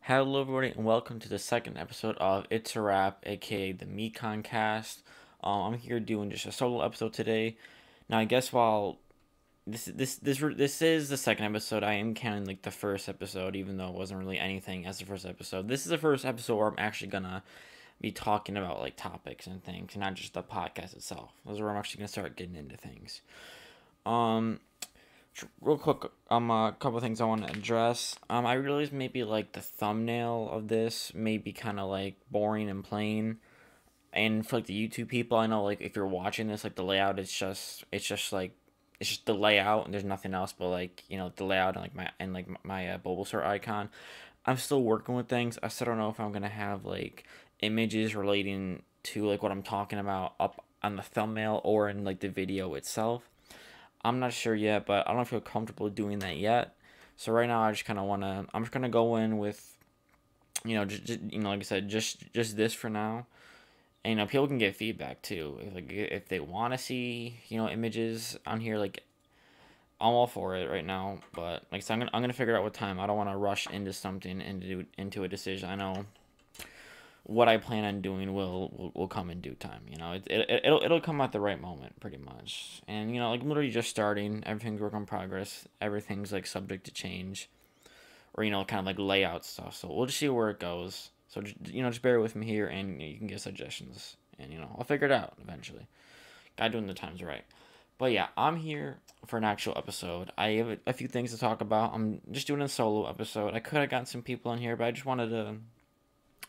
Hello, everybody, and welcome to the second episode of It's a Wrap, aka the Mikoncast. I'm here doing just a solo episode today. Now, I guess while this is the second episode, I am counting like the first episode, even though it wasn't really anything as the first episode. This is the first episode where I'm actually gonna be talking about like topics and things, not just the podcast itself. Those are where I'm actually gonna start getting into things. Um, Real quick, a couple of things I want to address. I realized maybe like the thumbnail of this may be kind of like boring and plain, and for like the YouTube people, I know like if you're watching this, like the layout, it's just the layout, and there's nothing else but like the layout and my Bulbasaur icon. I'm still working with things. I still don't know if I'm gonna have like images relating to like what I'm talking about up on the thumbnail or in like the video itself. I'm not sure yet, but I don't feel comfortable doing that yet. So right now, I just kind of want to. I'm just gonna go in with, like I said, just this for now. And people can get feedback too. If they want to see images on here, like I'm all for it right now. But like I said, I'm gonna figure out what time. I don't want to rush into something and into a decision. I know what I plan on doing will come in due time. It'll come at the right moment, pretty much. And like I'm literally just starting. Everything's work in progress. Everything's like subject to change, or kind of like layout stuff. So we'll just see where it goes. So just bear with me here, and you can get suggestions, and I'll figure it out eventually. Gotta do when the time's right. But yeah, I'm here for an actual episode. I have a few things to talk about. I'm just doing a solo episode. I could have gotten some people in here, but I just wanted to,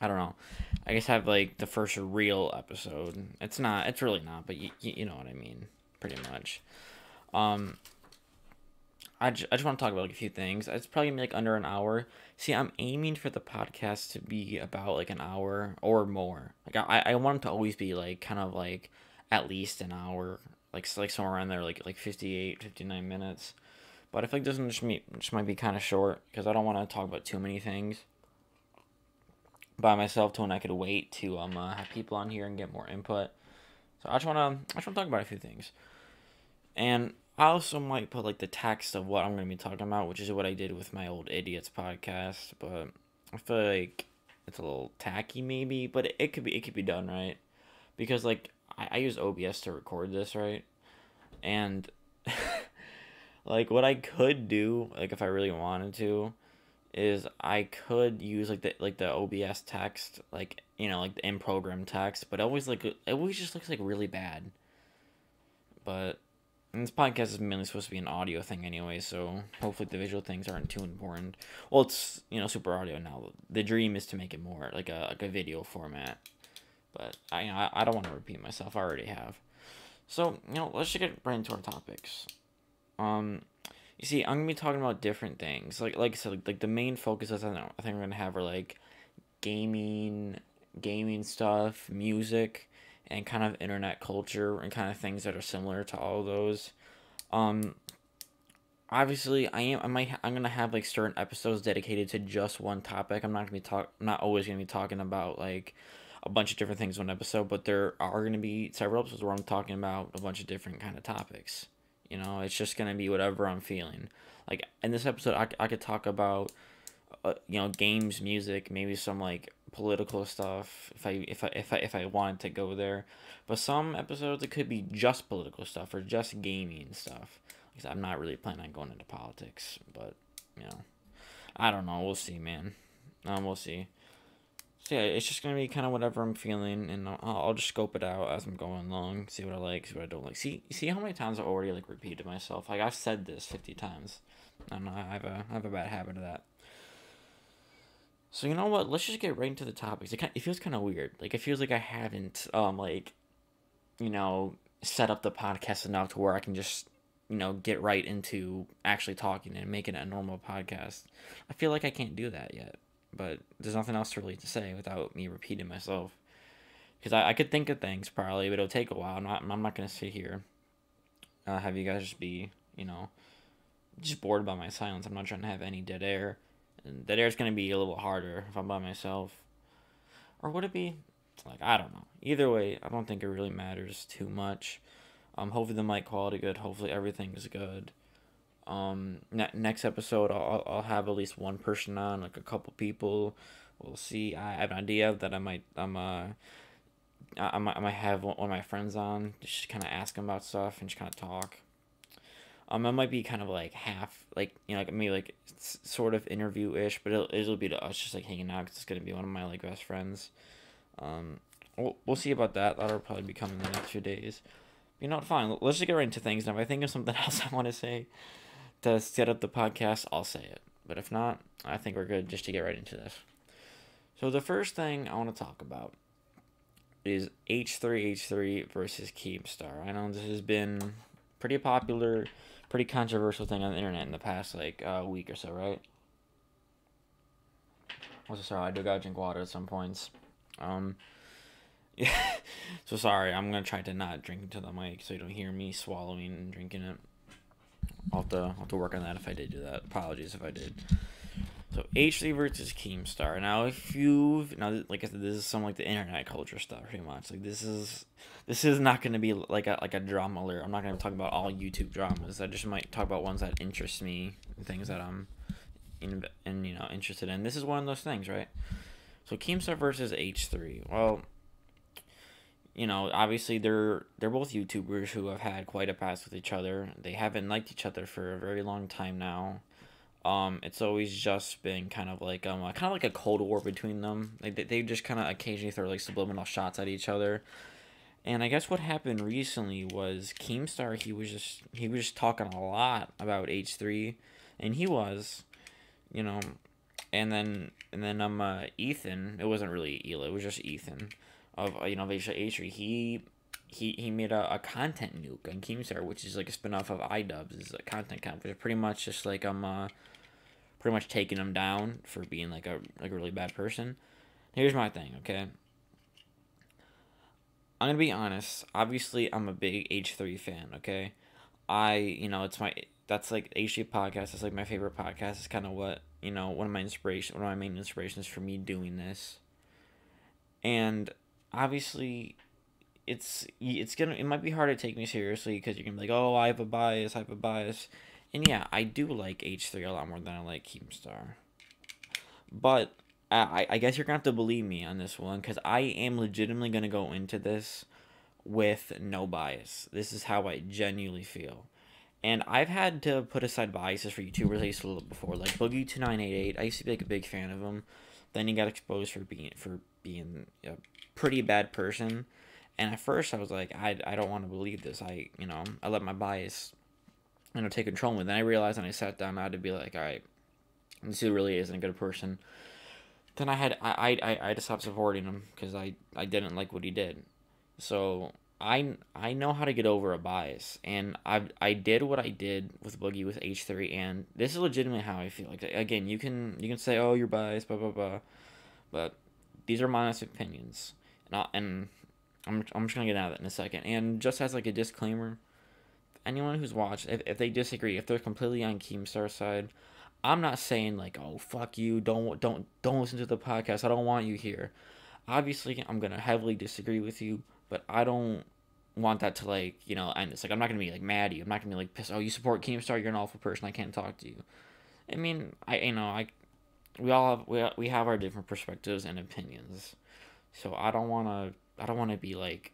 I don't know. I guess have like the first real episode. It's not. It's really not. But you know what I mean. Pretty much. Um. I just want to talk about like a few things. It's probably gonna be like under an hour. See, I'm aiming for the podcast to be about like an hour or more. Like I want it to always be like kind of like at least an hour. Like somewhere around there, like 58, 59 minutes. But I feel like this one just might be kind of short because I don't want to talk about too many things by myself to when I could wait to have people on here and get more input. So I just wanna talk about a few things, and I also might put like the text of what I'm gonna be talking about, which is what I did with my old idiots podcast. But I feel like it's a little tacky maybe, but it could be done right because like I use OBS to record this right, and like what I could do like if I really wanted to is I could use like the OBS text, like like the in program text, but it always just looks like really bad. But and this podcast is mainly supposed to be an audio thing anyway, so hopefully the visual things aren't too important. Well, it's super audio now. The dream is to make it more like a video format, but I don't want to repeat myself. I already have. So let's just get right into our topics. Um, you see, I'm gonna be talking about different things. Like I said, like the main focus I think we're gonna have are like gaming, gaming stuff, music, and kind of internet culture and kind of things that are similar to all of those. Um, Obviously, I'm gonna have like certain episodes dedicated to just one topic. I'm not always gonna be talking about like a bunch of different things in one episode, but there are gonna be several episodes where I'm talking about a bunch of different kind of topics. It's just gonna be whatever I'm feeling. Like in this episode, I could talk about games, music, maybe some like political stuff if I wanted to go there. But some episodes it could be just political stuff or just gaming stuff. Because I'm not really planning on going into politics, but you know, I don't know. We'll see, man. We'll see. So yeah, it's just gonna be kind of whatever I'm feeling, and I'll just scope it out as I'm going along. See what I like, see what I don't like. See how many times I already like repeated myself. Like I've said this 50 times. I don't know. I have a bad habit of that. So you know what? Let's just get right into the topics. It feels kind of weird. Like it feels like I haven't you know set up the podcast enough to where I can just get right into actually talking and making it a normal podcast. I feel like I can't do that yet, but there's nothing else really to say without me repeating myself. Because I could think of things probably, but it'll take a while. I'm not gonna sit here, have you guys just be just bored by my silence. I'm not trying to have any dead air. And dead air is gonna be a little harder if I'm by myself. Or would it be? Like I don't know. Either way, I don't think it really matters too much. Hopefully the mic quality good. Hopefully everything is good. Next episode, I'll have at least one person on, like a couple people. We'll see. I have an idea that I might have one of my friends on, just kind of ask them about stuff and just kind of talk. It might be kind of like half, like, like maybe like sort of interview ish, but it'll be to us just like hanging out because it's gonna be one of my like best friends. Um, we'll see about that. That'll probably be coming in the next few days. Fine. Let's just get right into things. Now, if I think of something else I want to say to set up the podcast, I'll say it. But if not, I think we're good just to get right into this. So the first thing I want to talk about is H3H3 versus Keemstar. I know this has been pretty popular, pretty controversial thing on the internet in the past like week or so, right? Also, sorry, I do gotta drink water at some points. Yeah. So sorry, I'm gonna try to not drink into the mic so you don't hear me swallowing and drinking it. I'll have to work on that if I did do that. Apologies if I did. So H3 versus Keemstar. Now, like I said, this is some like the internet culture stuff, pretty much. Like this is not gonna be like a drama alert. I'm not gonna talk about all YouTube dramas. I just might talk about ones that interest me, things that I'm interested in. This is one of those things, right? So Keemstar versus H3. Well, obviously they're both YouTubers who have had quite a past with each other. They haven't liked each other for a very long time now. It's always just been kind of like a cold war between them. Like they just kind of occasionally throw like subliminal shots at each other. And I guess what happened recently was Keemstar, he was just talking a lot about H3, and he was, you know, and then Ethan, it wasn't really Ela, it was just Ethan of H3. He made a content nuke on Keemstar, which is like a spinoff of iDubbbz. It's a content camp, which is pretty much just like pretty much taking him down for being like a really bad person. Here's my thing, okay? I'm gonna be honest. Obviously, I'm a big H3 fan, okay? It's that's like H3 podcast. It's like my favorite podcast. It's kind of what one of my main inspirations for me doing this. And obviously, it might be hard to take me seriously because you're gonna be like, oh, I have a bias, and yeah, I do like H3 a lot more than I like Keemstar. But I guess you're gonna have to believe me on this one because I am legitimately gonna go into this with no bias. This is how I genuinely feel. And I've had to put aside biases for YouTubers I used to love before, like Boogie2988. I used to be like a big fan of him. Then he got exposed for being a pretty bad person. And at first I was like, I don't want to believe this. I let my bias take control of me. Then I realized when I sat down I had to be like, all right, this dude really isn't a good person. Then I had to stop supporting him because I didn't like what he did. So I know how to get over a bias, and I did what I did with Boogie with H3, and this is legitimately how I feel. Like again, you can say, oh, you're biased, blah blah blah, but these are my honest opinions, and I'm just gonna get out of that in a second. And just as like a disclaimer, anyone who's watched, if they disagree, if they're completely on Keemstar's side, I'm not saying like, oh, fuck you, don't listen to the podcast, I don't want you here. Obviously, I'm gonna heavily disagree with you, but I don't want that to like end. It's like I'm not gonna be like mad at you. I'm not gonna be like pissed. Oh, you support Keemstar, you're an awful person. I can't talk to you. I mean, we have our different perspectives and opinions, so I don't wanna be like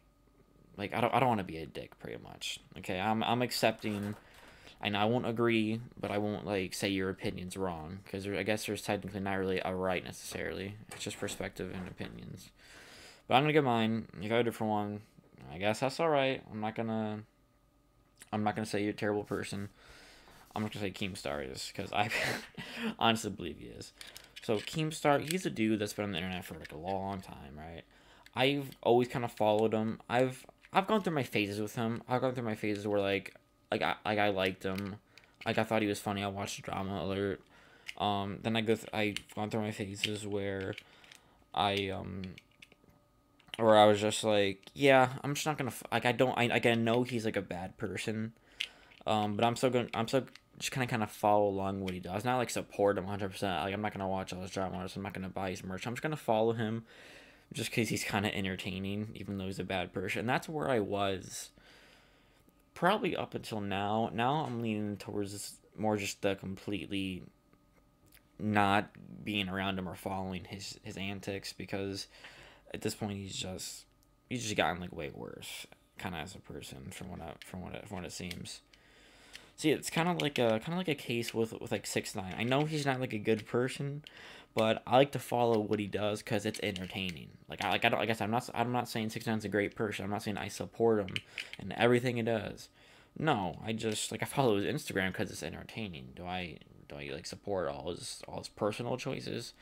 I don't want to be a dick, pretty much. Okay, I'm accepting. I know I won't agree, but I won't like say your opinion's wrong because I guess there's technically not really a right necessarily. It's just perspective and opinions. But I'm gonna get mine. You got a different one. I guess that's all right. I'm not gonna say you're a terrible person. I'm not gonna say Keemstar is because I honestly believe he is. So Keemstar, he's a dude that's been on the internet for like a long time, right? I've always kind of followed him. I've gone through my phases with him. I've gone through my phases where I liked him. Like I thought he was funny. I watched Drama Alert. Then I've gone through my phases where I was just like, yeah, I'm just not gonna I know he's like a bad person. But I'm still just kind of follow along what he does. Not like support him 100%. Like I'm not gonna watch all his drama. I'm not gonna buy his merch. I'm just gonna follow him, just because he's kind of entertaining, even though he's a bad person. And that's where I was probably up until now. Now I'm leaning towards more just the completely not being around him or following his antics, because at this point he's just gotten like way worse, kind of as a person from what it seems. See, it's kind of like a case with like 6ix9ine. I know he's not like a good person, but I like to follow what he does because it's entertaining. I don't, I guess I'm not saying 6ix9ine's a great person. I'm not saying I support him and everything he does. No, I just like I follow his Instagram because it's entertaining. Do I like support all his personal choices?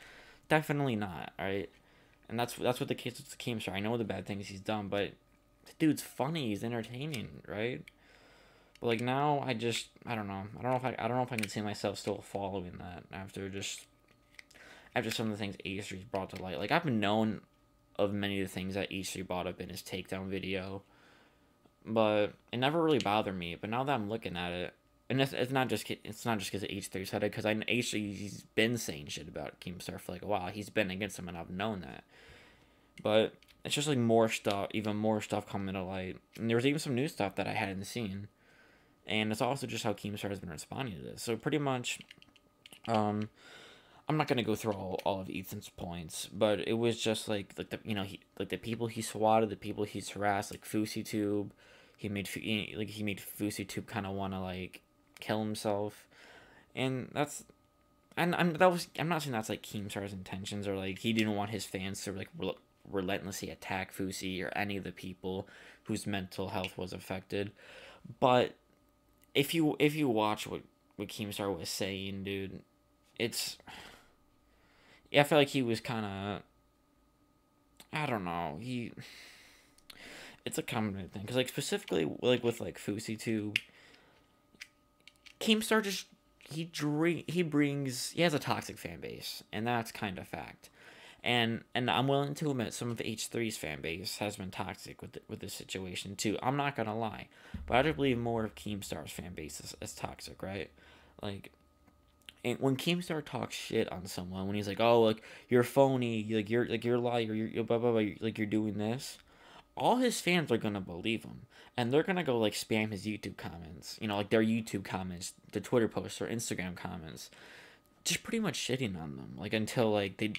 Definitely not. All right, and that's what the case with the Keemstar. I know the bad things he's done, but the dude's funny. He's entertaining, right? But like now, I don't know. I don't know if I can see myself still following that after some of the things H3's brought to light. Like I've known of many of the things that H3 brought up in his takedown video, but it never really bothered me. But now that I'm looking at it, and it's not just because H3 said it, because I H3 he's been saying shit about Keemstar for like a while. He's been against him, and I've known that. But it's just like more stuff, even more stuff coming to light, and there was even some new stuff that I hadn't seen. And it's also just how Keemstar has been responding to this. So pretty much, I'm not gonna go through all of Ethan's points, but it was just like the the people he swatted, the people he's harassed, like FouseyTube. He made FouseyTube kind of want to like kill himself, and I'm not saying that's like Keemstar's intentions, or like he didn't want his fans to like relentlessly attack Fousey or any of the people whose mental health was affected, but if you watch what Keemstar was saying, dude, it's, yeah, I feel like he was kind of, I don't know, it's a common thing, because like specifically like with like FouseyTube, Keemstar just he has a toxic fan base, and that's kind of fact. And I'm willing to admit some of H3's fan base has been toxic with this situation too. I'm not gonna lie, but I do believe more of Keemstar's fan base is toxic, right? Like, and when Keemstar talks shit on someone, when he's like, "Oh, like you're phony, you're a liar, you're blah blah blah, like you're doing this," all his fans are gonna believe him, and they're gonna go like spam his YouTube comments, like their YouTube comments, the Twitter posts or Instagram comments, just pretty much shitting on them, like until like they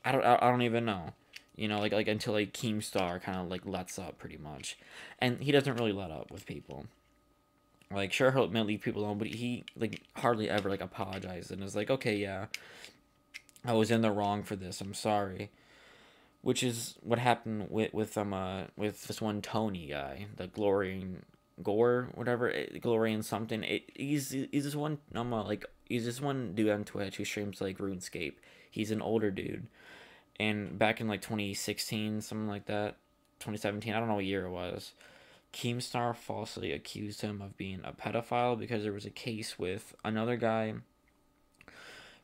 I don't even know. Like until like Keemstar kind of like lets up pretty much. And he doesn't really let up with people. Like sure he'll leave people alone, but he like hardly ever like apologizes and is like, "Okay, yeah. I was in the wrong for this. I'm sorry." Which is what happened with this one Tony guy, the Glorian Gore, whatever, Glorian something. He's this one he's this one dude on Twitch who streams like RuneScape. He's an older dude. And back in like 2016, something like that, 2017, I don't know what year it was, Keemstar falsely accused him of being a pedophile because there was a case with another guy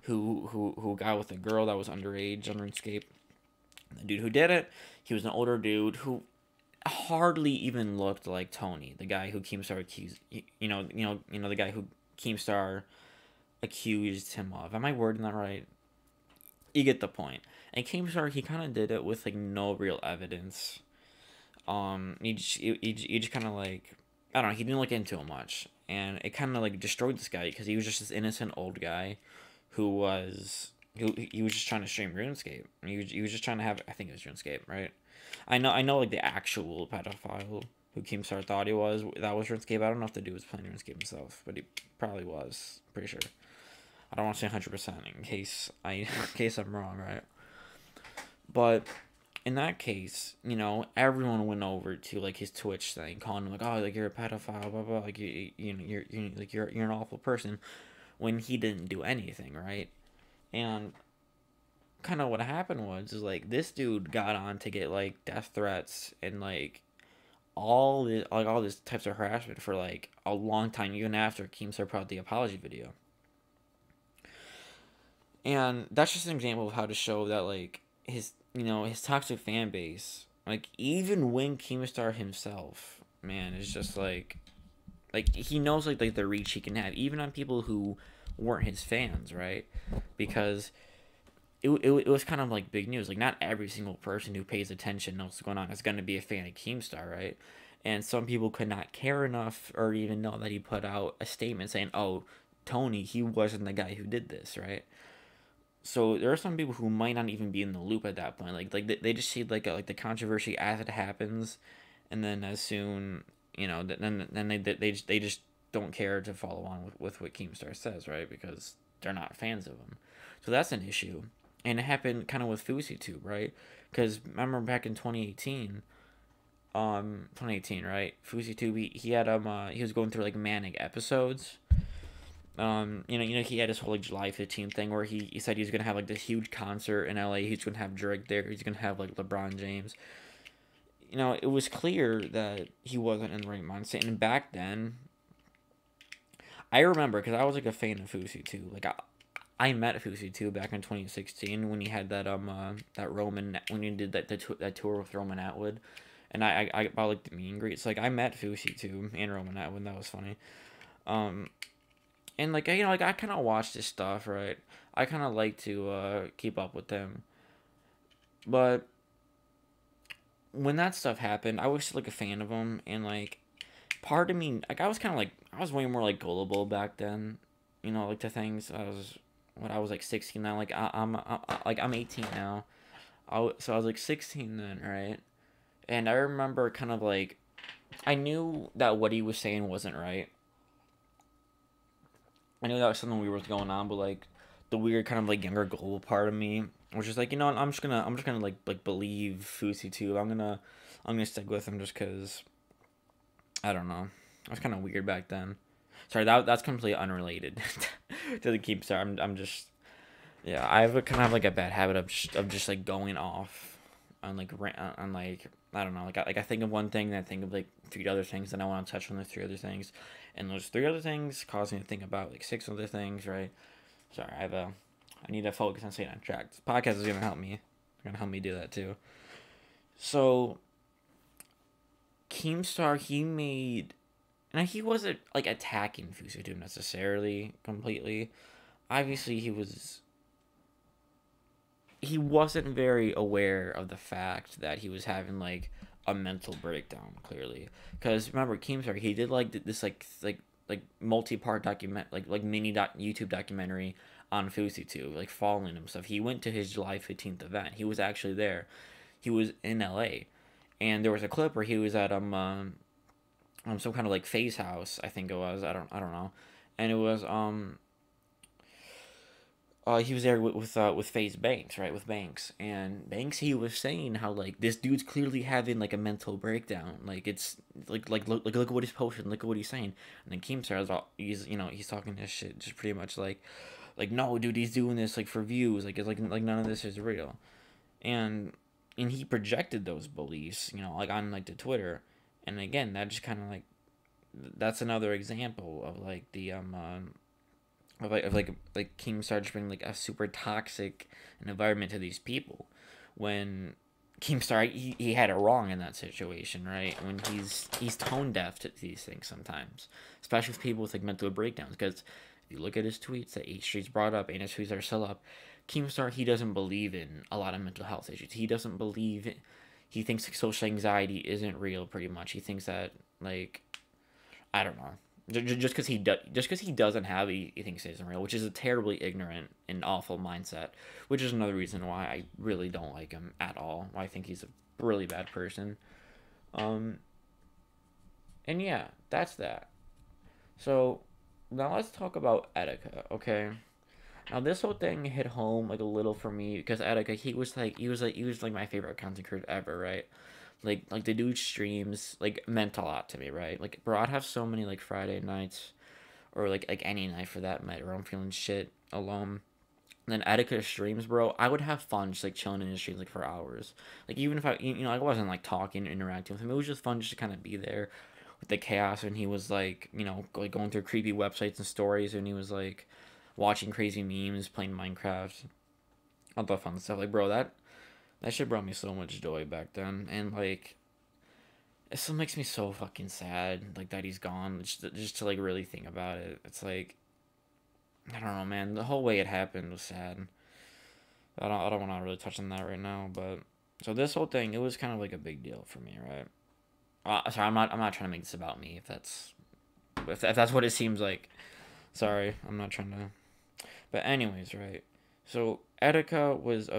who got with a girl that was underage on RuneScape. The dude who did it, he was an older dude who hardly even looked like Tony, the guy who Keemstar accused. The guy who Keemstar accused him of. Am I wording that right? You get the point. And Keemstar, he kind of did it with like no real evidence. He just kind of like, I don't know, he didn't look into it much, and it kind of like destroyed this guy because he was just this innocent old guy who he was just trying to stream RuneScape. He was just trying to have, I think it was RuneScape, right? I know like the actual pedophile who Keemstar thought he was, that was RuneScape. I don't know if the dude was playing RuneScape himself, but he probably was. Pretty sure. I don't want to say 100% in case I'm wrong, right? But in that case, everyone went over to like his Twitch thing, calling him like, "Oh, like you're a pedophile, blah blah," like you're an awful person, when he didn't do anything, right? And kind of what happened is like this dude got on to get like death threats and like all this types of harassment for like a long time, even after Keemstar put out the apology video. And that's just an example of how to show that like his toxic fan base, like even when Keemstar himself, man, is just like he knows like the reach he can have even on people who weren't his fans, right? Because it was kind of like big news. Like not every single person who pays attention knows what's going on is going to be a fan of Keemstar, right? And some people could not care enough or even know that he put out a statement saying, "Oh, Tony, he wasn't the guy who did this, right? So there are some people who might not even be in the loop at that point. Like they just see like the controversy as it happens, and then as soon then they just don't care to follow on with what Keemstar says, right? Because they're not fans of him. So that's an issue, and it happened kind of with FouseyTube, right? Because remember back in 2018, 2018, right? FouseyTube, he had he was going through like manic episodes. He had his whole like July 15th thing where he said he was gonna have like this huge concert in LA. He's gonna have Drake there. He's gonna have like LeBron James. It was clear that he wasn't in the right mindset. And back then, I remember because I was like a fan of FouseyTube. Like I met FouseyTube back in 2016 when he had that Roman when he did that tour with Roman Atwood, and I bought like the meet and greets. Like I met FouseyTube and Roman Atwood. That was funny. And like I kind of watch this stuff, right? I kind of like to keep up with them, but when that stuff happened, I was like a fan of them, and like part of me, like I was kind of like I was way more like gullible back then, like to things. I was like 16 now, like I'm 18 now. So I was like 16 then, right? And I remember kind of like I knew that what he was saying wasn't right. I knew that was something weird was going on, but like the weird kind of like younger gullible part of me was just like, I'm just gonna like believe FouseyTube. I'm gonna stick with him just cause I don't know. I was kind of weird back then. Sorry, that's completely unrelated to the Keemstar. I'm just yeah. I have a kind of like a bad habit of just like going off on like on like I don't know, like I think of one thing and I think of like 3 other things and I want to touch on the 3 other things, and those 3 other things cause me to think about like 6 other things, right? Sorry, I need to focus on staying on track. This podcast is gonna help me. It's gonna help me do that too. So Keemstar, he made, and he wasn't like attacking FouseyTube necessarily completely. Obviously, he wasn't very aware of the fact that he was having like a mental breakdown, clearly, because remember Keemstar, he did like this like multi-part document like mini YouTube documentary on FouseyTube, like following him stuff. He went to his July 15th event. He was actually there. He was in LA, and there was a clip where he was at some kind of like phase house, I think it was. I don't know, and it was he was there with FaZe Banks, right? With Banks, and Banks, he was saying how like this dude's clearly having like a mental breakdown. Like it's look at what he's posting, look at what he's saying. And then Keemstar is all he's talking this shit, just pretty much like no, dude, he's doing this like for views. Like it's like none of this is real, and he projected those beliefs, like on like the Twitter, and again that just kind of like that's another example of like the like Keemstar just bringing like a super toxic environment to these people, when Keemstar he had it wrong in that situation, right? When he's tone deaf to these things sometimes, especially with people with like mental breakdowns. Because if you look at his tweets that H Street's brought up and his tweets are still up, Keemstar, he doesn't believe in a lot of mental health issues. He doesn't believe it. He thinks like social anxiety isn't real. Pretty much, he thinks that like I don't know. Just because he doesn't have it, he thinks it isn't real, which is a terribly ignorant and awful mindset. Which is another reason why I really don't like him at all. Why I think he's a really bad person. And yeah, that's that. So now let's talk about Etika, okay? Now this whole thing hit home like a little for me because Etika, he was like my favorite content creator ever, right? Like the dude streams like meant a lot to me, right? Like bro, I'd have so many like Friday nights, or like any night for that matter, where I'm feeling shit alone. And then Etika streams, bro, I would have fun just like chilling in his streams like for hours. Like even if I wasn't like talking, interacting with him, it was just fun just to kind of be there with the chaos. And he was like like going through creepy websites and stories, and he was like watching crazy memes, playing Minecraft, all that fun stuff. Like bro, that shit brought me so much joy back then, and like it still makes me so fucking sad, like that he's gone. Just to like really think about it, it's like I don't know, man. The whole way it happened was sad. I don't want to really touch on that right now, but so this whole thing, it was kind of like a big deal for me, right? Sorry, I'm not trying to make this about me. If that's what it seems like. Sorry, I'm not trying to. But anyways, right. So Etika was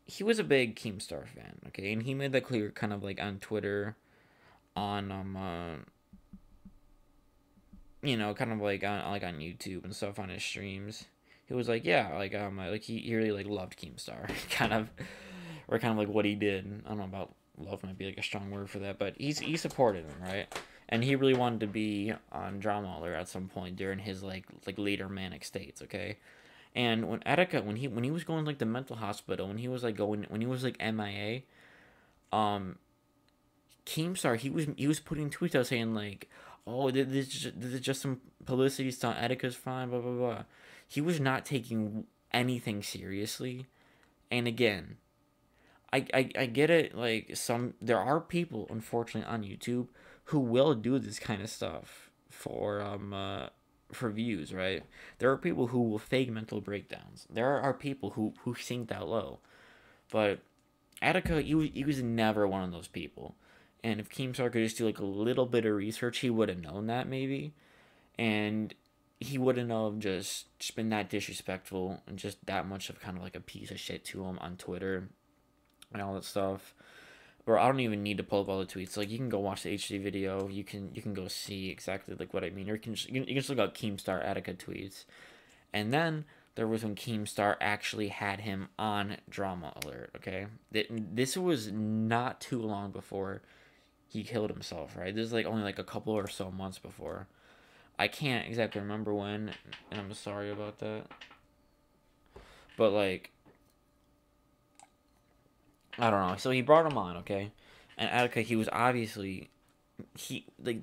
he was a big Keemstar fan, okay, and he made that clear kind of like on Twitter, on kind of like on YouTube and stuff on his streams. He was like, yeah, like he really like loved Keemstar, kind of, or kind of like what he did. I don't know about love might be like a strong word for that, but he supported him, right? And he really wanted to be on Drama Alert at some point during his like later manic states, okay? And when Etika, when he was going like the mental hospital, when he was like MIA, um, Keemstar, he was putting tweets out saying like, "Oh, this is just some publicity stunt. Etika's fine." Blah blah blah. He was not taking anything seriously. And again, I get it. Like there are people, unfortunately, on YouTube who will do this kind of stuff for views, right? There are people who will fake mental breakdowns. There are people who sink that low. But Attica, he was never one of those people. And if Keemstar could just do like a little bit of research, he would have known that maybe. And he wouldn't have just been that disrespectful and just that much of kind of like a piece of shit to him on Twitter and all that stuff. Or I don't even need to pull up all the tweets. Like you can go watch the HD video. You can go see exactly like what I mean. Or you can just look up Keemstar Attica tweets. And then there was when Keemstar actually had him on Drama Alert. Okay, this was not too long before he killed himself. Right, this is like only like a couple or so months before. I can't exactly remember when, and I'm sorry about that. But like, I don't know. So he brought him on, okay, and Attica, he was obviously he like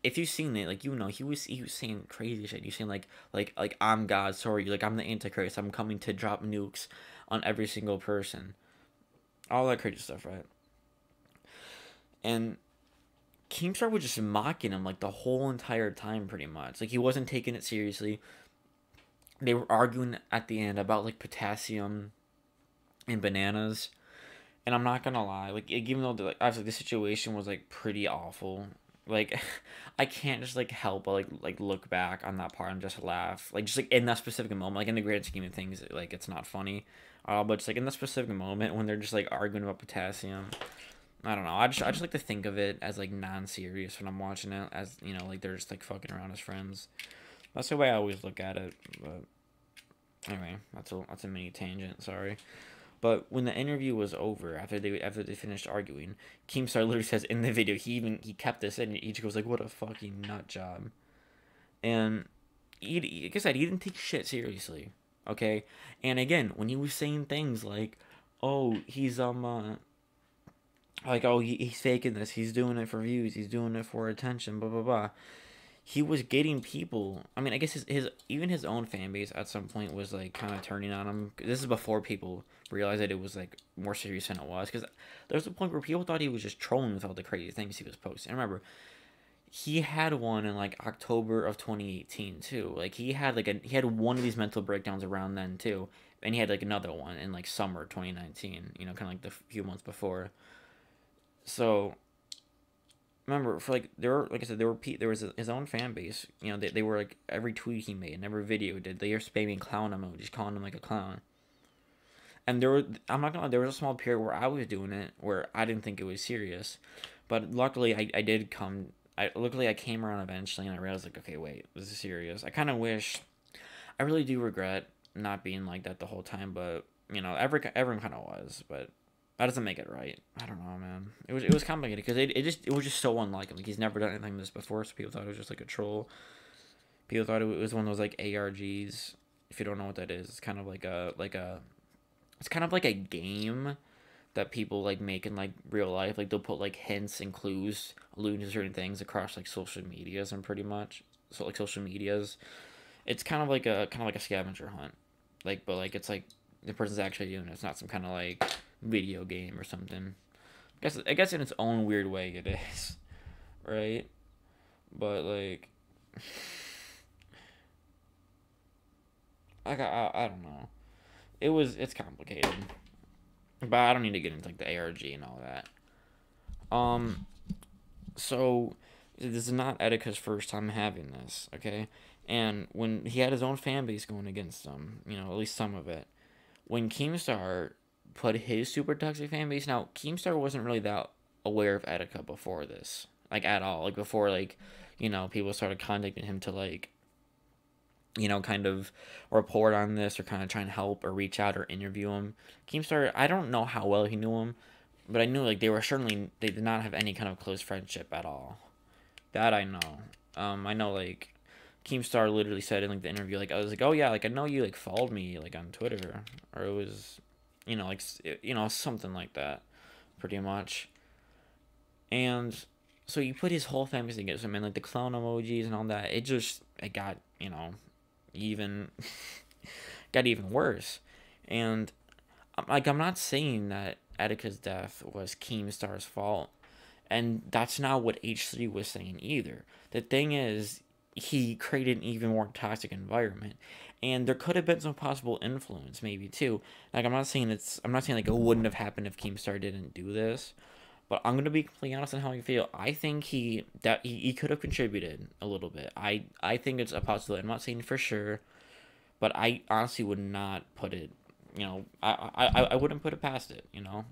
if you've seen it, like he was saying crazy shit. You seen like I'm God, sorry, like I'm the Antichrist. I'm coming to drop nukes on every single person, all that crazy stuff, right? And Keemstar was just mocking him like the whole entire time, pretty much. Like he wasn't taking it seriously. They were arguing at the end about like potassium and bananas. And I'm not gonna lie, like even though I was like the situation was like pretty awful, like I can't just like help but like look back on that part and just laugh, like just like in that specific moment, like in the grand scheme of things, like it's not funny, but just like in that specific moment when they're just like arguing about potassium, I don't know, I just like to think of it as like non-serious when I'm watching it, as like they're just like fucking around as friends. That's the way I always look at it. But anyway, that's a mini tangent. Sorry. But when the interview was over, after they finished arguing, Keemstar literally says in the video he kept this in. He just goes like, "What a fucking nut job," and like I said, he didn't take shit seriously. Okay, and again, when he was saying things like, "Oh, he's like he's faking this. He's doing it for views. He's doing it for attention." Blah blah blah. He was getting people. I mean, I guess his even his own fan base at some point was like kind of turning on him. This is before people realized that it was like more serious than it was. Because there was a point where people thought he was just trolling with all the crazy things he was posting. And remember, he had one in like October of 2018 too. Like he had one of these mental breakdowns around then too, and he had like another one in like summer 2019. Kind of like the few months before. So remember, for like there were, like I said, there was his own fan base. They were like every tweet he made and every video did, they were spamming clown emojis, calling him like a clown. And I'm not gonna lie, there was a small period where I was doing it where I didn't think it was serious, but luckily I did come. Luckily I came around eventually and I realized like, okay, wait, this is serious. I kind of wish, I really do regret not being like that the whole time, but everyone kind of was, but that doesn't make it right. I don't know, man. It was complicated because it was just so unlike him. Like he's never done anything like this before, so people thought it was just like a troll. People thought it was one of those like ARGs. If you don't know what that is, it's kind of like it's kind of like a game that people like make in like real life. Like they'll put like hints and clues alluding to certain things across like social medias and pretty much so like social medias. It's kind of like a scavenger hunt. But like it's like the person's actually doing it. It's not some kind of like video game or something. I guess in its own weird way it is, right? But like, I don't know. It's complicated, but I don't need to get into like the ARG and all that. Um, so this is not Etica's first time having this, okay? And when he had his own fan base going against him, you know, at least some of it. When Keemstar put his super toxic fan base, now Keemstar wasn't really that aware of Etika before this, like at all. Like before, like, you know, people started contacting him to like, you know, kind of report on this or kind of try and help or reach out or interview him. Keemstar, I don't know how well he knew him, but I knew like they did not have any kind of close friendship at all. That I know. I know like Keemstar literally said in like the interview, like I was like, oh yeah, like I know you like followed me like on Twitter, or it was, you know, like you know, something like that, pretty much. And so you put his whole family against him and like the clown emojis and all that. It got, you know, even got even worse. And like I'm not saying that Etika's death was Keemstar's fault, and that's not what H3 was saying either. The thing is, he created an even more toxic environment, and there could have been some possible influence maybe too. Like I'm not saying like it wouldn't have happened if Keemstar didn't do this, but I'm gonna be completely honest on how I feel. I think he could have contributed a little bit. I think it's a possibility. I'm not saying for sure, but I honestly would not put it. You know, I wouldn't put it past it. You know,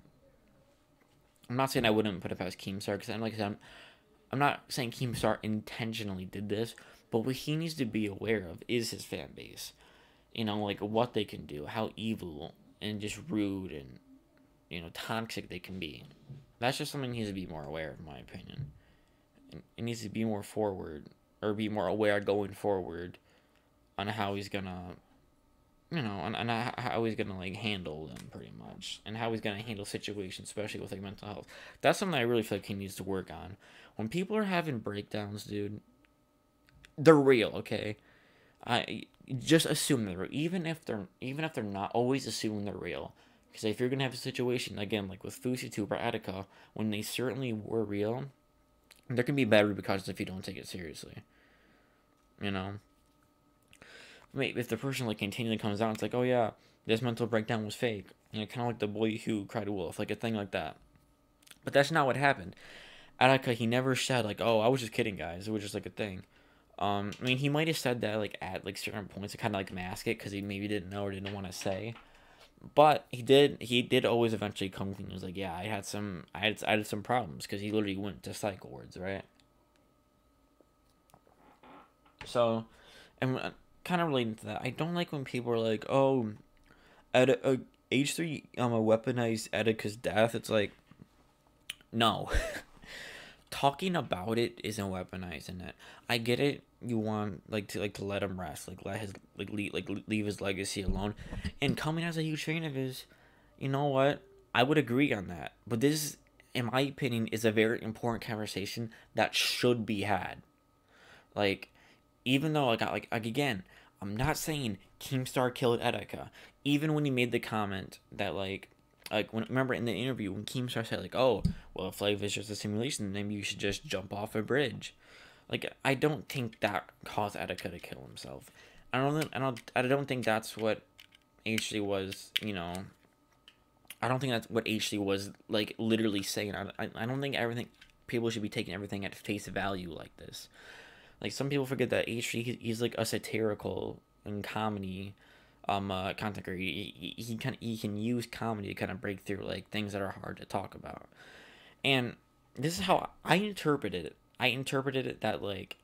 I'm not saying I wouldn't put it past Keemstar because I'm not saying Keemstar intentionally did this, but what he needs to be aware of is his fan base. You know, like what they can do, how evil and just rude and, you know, toxic they can be. That's just something he needs to be more aware of, in my opinion. And it needs to be more forward or be more aware going forward on how he's gonna, you know, on how he's gonna like handle them pretty much, and how he's gonna handle situations, especially with like mental health. That's something I really feel like he needs to work on. When people are having breakdowns, dude, they're real, okay? I just assume they're real. Even if they're not, always assume they're real. Because if you're gonna have a situation again like with FusiTube or Attica, when they certainly were real, there can be bad repercussions if you don't take it seriously. You know, wait, if the person like continually comes out, it's like, oh yeah, this mental breakdown was fake. You know, kind of like the boy who cried wolf, like a thing like that. But that's not what happened. Attica, he never said like, "Oh, I was just kidding, guys. It was just like a thing." I mean, he might have said that like at like certain points to kind of like mask it because he maybe didn't know or didn't want to say. But he did. He did always eventually come clean. He was like, "Yeah, I had some problems," because he literally went to psych wards, right? So, and kind of relating to that, I don't like when people are like, "Oh, at H3, a weaponized Attica's death." It's like, no. Talking about it isn't weaponizing it. I get it. You want like to let him rest, like let his leave his legacy alone. And coming as a huge fan of his, you know what? I would agree on that. But this, in my opinion, is a very important conversation that should be had. Like, even though like again, I'm not saying Keemstar killed Etika. Even when he made the comment that like when remember in the interview when Keemstar said like, oh well, if life is just a simulation, then maybe you should just jump off a bridge. Like I don't think that caused Etika to kill himself. I don't think that's what H D was. You know, I don't think that's what H D was like literally saying. I don't think everything people should be taking everything at face value like this. Like some people forget that he's like a satirical and comedy content creator. He can use comedy to kind of break through like things that are hard to talk about. And this is how I interpreted it. I interpreted it that like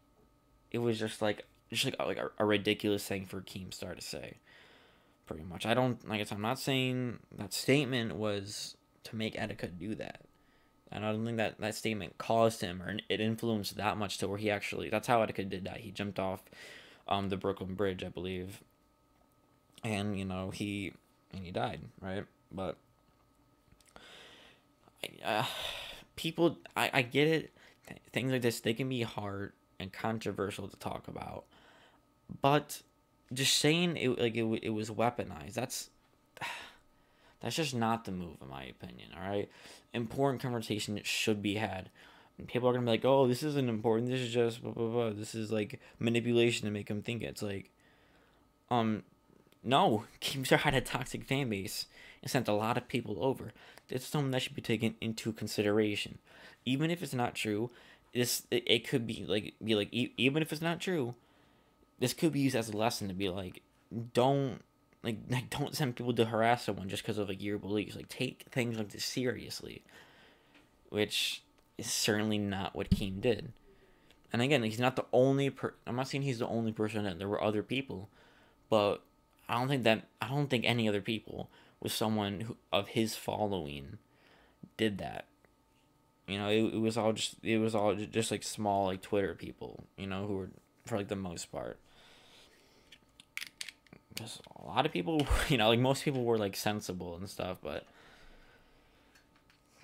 it was just like a ridiculous thing for Keemstar to say. Pretty much. I don't like I said, I'm not saying that statement was to make Etika do that. And I don't think that that statement caused him or it influenced that much to where he actually. That's how Etika did that. He jumped off the Brooklyn Bridge, I believe, and you know he died, right? But people, I get it. Things like this they can be hard and controversial to talk about, but just saying it was weaponized. That's just not the move, in my opinion. All right, important conversation should be had. And people are gonna be like, "Oh, this isn't important. This is just blah blah blah. This is like manipulation to make them think it's like." No, Keemstar had a toxic fan base and sent a lot of people over. This is something that should be taken into consideration, even if it's not true. It could be like even if it's not true. this could be used as a lesson to be like, don't don't send people to harass someone just because of like your beliefs. Like, take things like this seriously, which is certainly not what Keem did. And again, he's not the only I'm not saying he's the only person. That there were other people, but I don't think any other people with someone of his following did that. You know, it was all just like small like Twitter people. You know, who were, for like the most part. Because a lot of people, you know, like most people were like sensible and stuff, but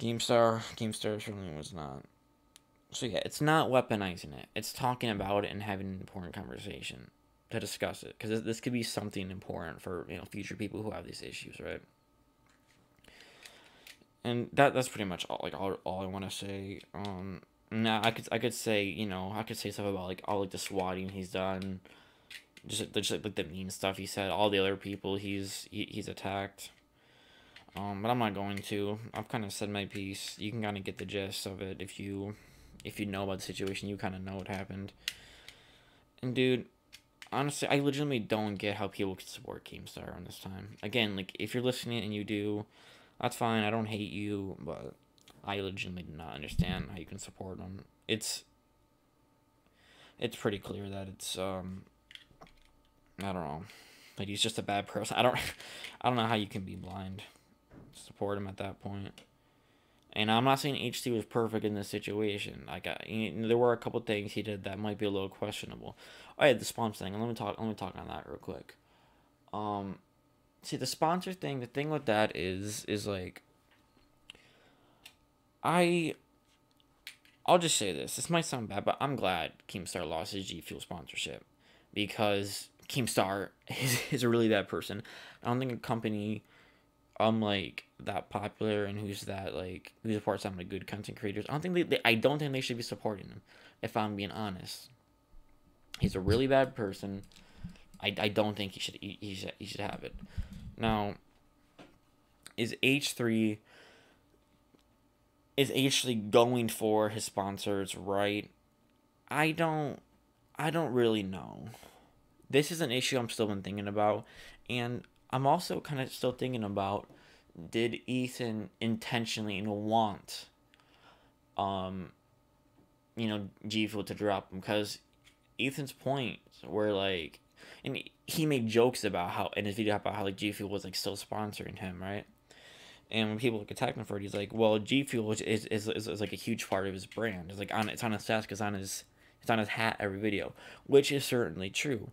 Keemstar certainly was not. So yeah, it's not weaponizing it. It's talking about it and having an important conversation to discuss it, because this could be something important for, you know, future people who have these issues, right? And that's pretty much all I want to say. Now I could say, you know, I could say stuff about like all like the swatting he's done, just like the mean stuff he said, all the other people he's attacked. But I'm not going to. I've kind of said my piece. You can kind of get the gist of it if you know about the situation. You kind of know what happened. And dude, honestly, I legitimately don't get how people can support Keemstar on this time. Again, like, if you're listening and you do, that's fine. I don't hate you, but I legitimately do not understand how you can support him. It's pretty clear that it's I don't know, like, he's just a bad person. I don't know how you can be blind to support him at that point. And I'm not saying HT was perfect in this situation. Like, there were a couple things he did that might be a little questionable. Oh yeah, the sponsor thing. Let me talk on that real quick. See, the sponsor thing. The thing with that is like, I'll just say this. This might sound bad, but I'm glad Keemstar lost his G Fuel sponsorship, because Keemstar is a really bad person. I don't think a company like that popular and who supports some of the good content creators, I don't think they should be supporting him, if I'm being honest. He's a really bad person. I don't think he should have it. Now, is H3 going for his sponsors right? I don't really know. This is an issue I'm still been thinking about, and I'm also kind of still thinking about, did Ethan intentionally want G Fuel to drop him? Because Ethan's points were like, and he made jokes about how, in his video, about how like G Fuel was like still sponsoring him, right? And when people attack him for it, he's like, well, G Fuel is like a huge part of his brand. It's like it's on his desk, it's on his hat every video, which is certainly true.